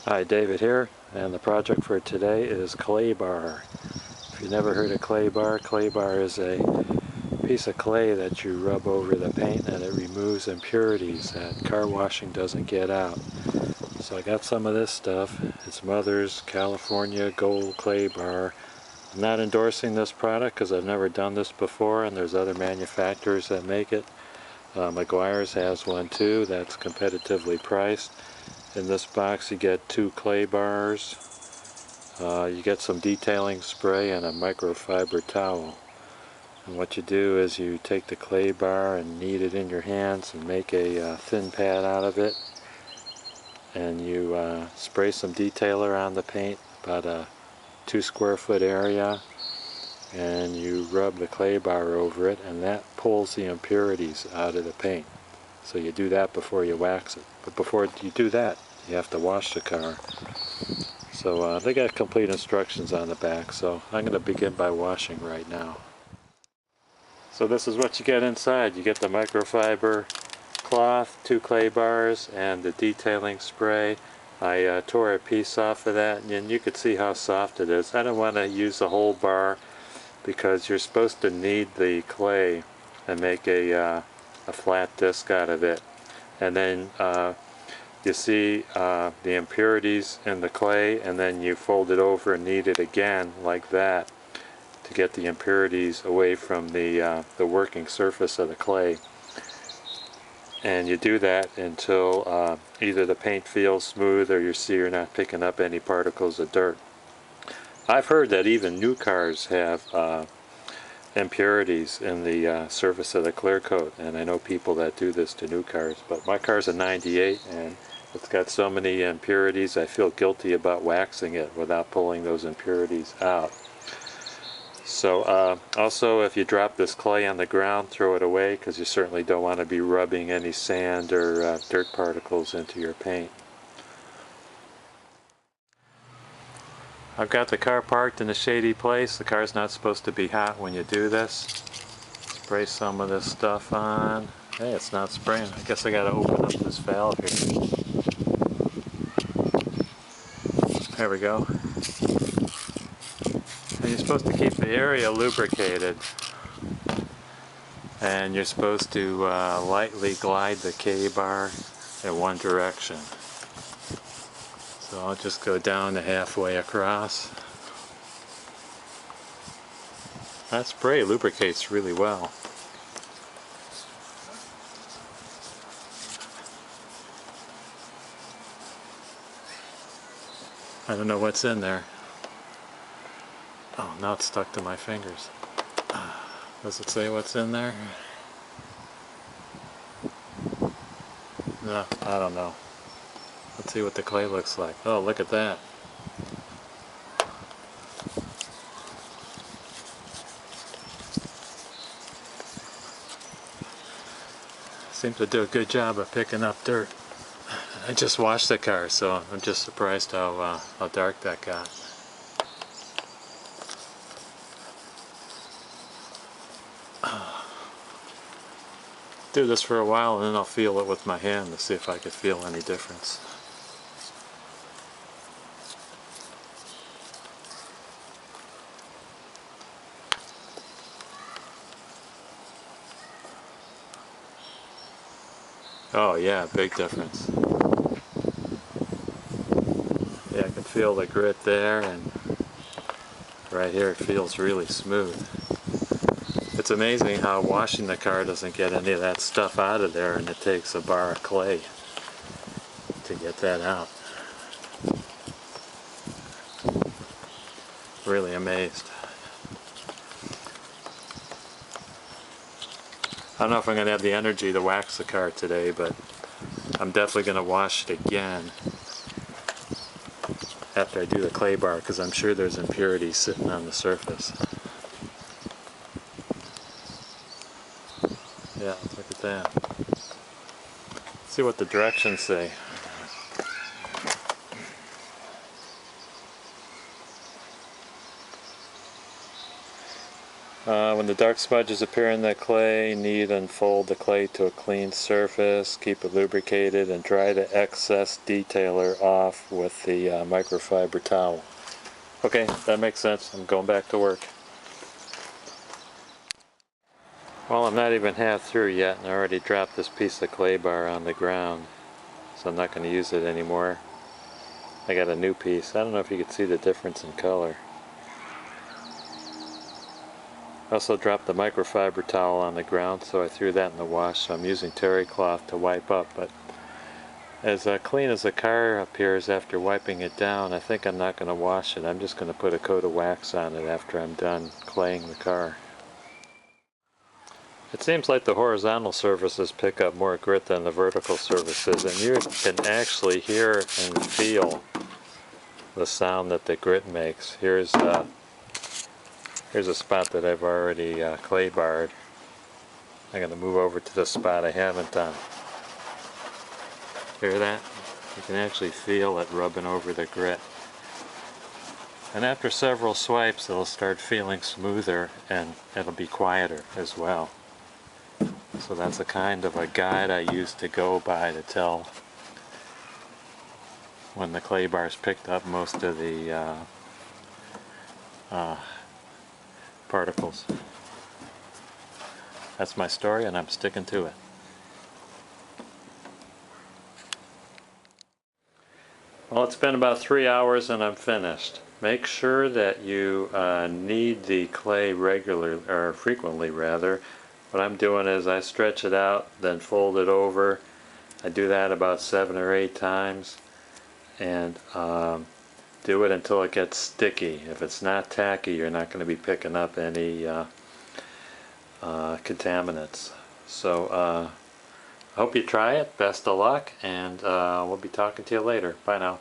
Hi, David here, and the project for today is clay bar. If you've never heard of clay bar is a piece of clay that you rub over the paint and it removes impurities that car washing doesn't get out. So I got some of this stuff. It's Mother's California Gold Clay Bar. I'm not endorsing this product because I've never done this before, and there's other manufacturers that make it. McGuire's has one too that's competitively priced. In this box you get 2 clay bars, you get some detailing spray and a microfiber towel. And what you do is you take the clay bar and knead it in your hands and make a thin pad out of it, and you spray some detailer on the paint, about a 2 square foot area, and you rub the clay bar over it, and that pulls the impurities out of the paint. So you do that before you wax it. But before you do that, you have to wash the car. So they got complete instructions on the back, so I'm going to begin by washing right now. So this is what you get inside. You get the microfiber cloth, 2 clay bars, and the detailing spray. I tore a piece off of that, and you could see how soft it is. I don't want to use the whole bar because you're supposed to knead the clay and make a flat disc out of it. And then you see the impurities in the clay, and then you fold it over and knead it again like that to get the impurities away from the working surface of the clay. And you do that until either the paint feels smooth or you see you're not picking up any particles of dirt. I've heard that even new cars have impurities in the surface of the clear coat, and I know people that do this to new cars, but my car's a 98 and it's got so many impurities I feel guilty about waxing it without pulling those impurities out. So also, if you drop this clay on the ground, throw it away, because you certainly don't want to be rubbing any sand or dirt particles into your paint. I've got the car parked in a shady place. The car's not supposed to be hot when you do this. Spray some of this stuff on. Hey, it's not spraying. I guess I gotta open up this valve here. There we go. And you're supposed to keep the area lubricated. And you're supposed to lightly glide the K-bar in one direction. So I'll just go down to halfway across. That spray lubricates really well. I don't know what's in there. Oh, now it's stuck to my fingers. Does it say what's in there? No, I don't know. Let's see what the clay looks like. Oh, look at that. Seems to do a good job of picking up dirt. I just washed the car, so I'm just surprised how dark that got. Do this for a while and then I'll feel it with my hand to see if I can feel any difference. Oh yeah, big difference. Yeah, I can feel the grit there, and right here it feels really smooth. It's amazing how washing the car doesn't get any of that stuff out of there, and it takes a bar of clay to get that out. Really amazed. I don't know if I'm going to have the energy to wax the car today, but I'm definitely going to wash it again after I do the clay bar, because I'm sure there's impurities sitting on the surface. Yeah, look at that. Let's see what the directions say. When the dark smudges appear in the clay, knead and fold the clay to a clean surface, keep it lubricated, and dry the excess detailer off with the microfiber towel. Okay, that makes sense. I'm going back to work. Well, I'm not even half through yet, and I already dropped this piece of clay bar on the ground, so I'm not going to use it anymore. I got a new piece. I don't know if you can see the difference in color. I also dropped the microfiber towel on the ground, so I threw that in the wash. So I'm using terry cloth to wipe up, but as clean as the car appears after wiping it down, I think I'm not going to wash it. I'm just going to put a coat of wax on it after I'm done claying the car. It seems like the horizontal surfaces pick up more grit than the vertical surfaces, and you can actually hear and feel the sound that the grit makes. Here's a spot that I've already clay barred. I'm going to move over to the spot I haven't done. Hear that? You can actually feel it rubbing over the grit. And after several swipes it'll start feeling smoother and it'll be quieter as well. So that's a kind of a guide I use to go by to tell when the clay bar's picked up most of the particles. That's my story and I'm sticking to it. Well, it's been about 3 hours and I'm finished. Make sure that you knead the clay regularly, or frequently rather. What I'm doing is I stretch it out, then fold it over. I do that about 7 or 8 times, and do it until it gets sticky. If it's not tacky, you're not going to be picking up any contaminants. So I hope you try it. Best of luck, and we'll be talking to you later. Bye now.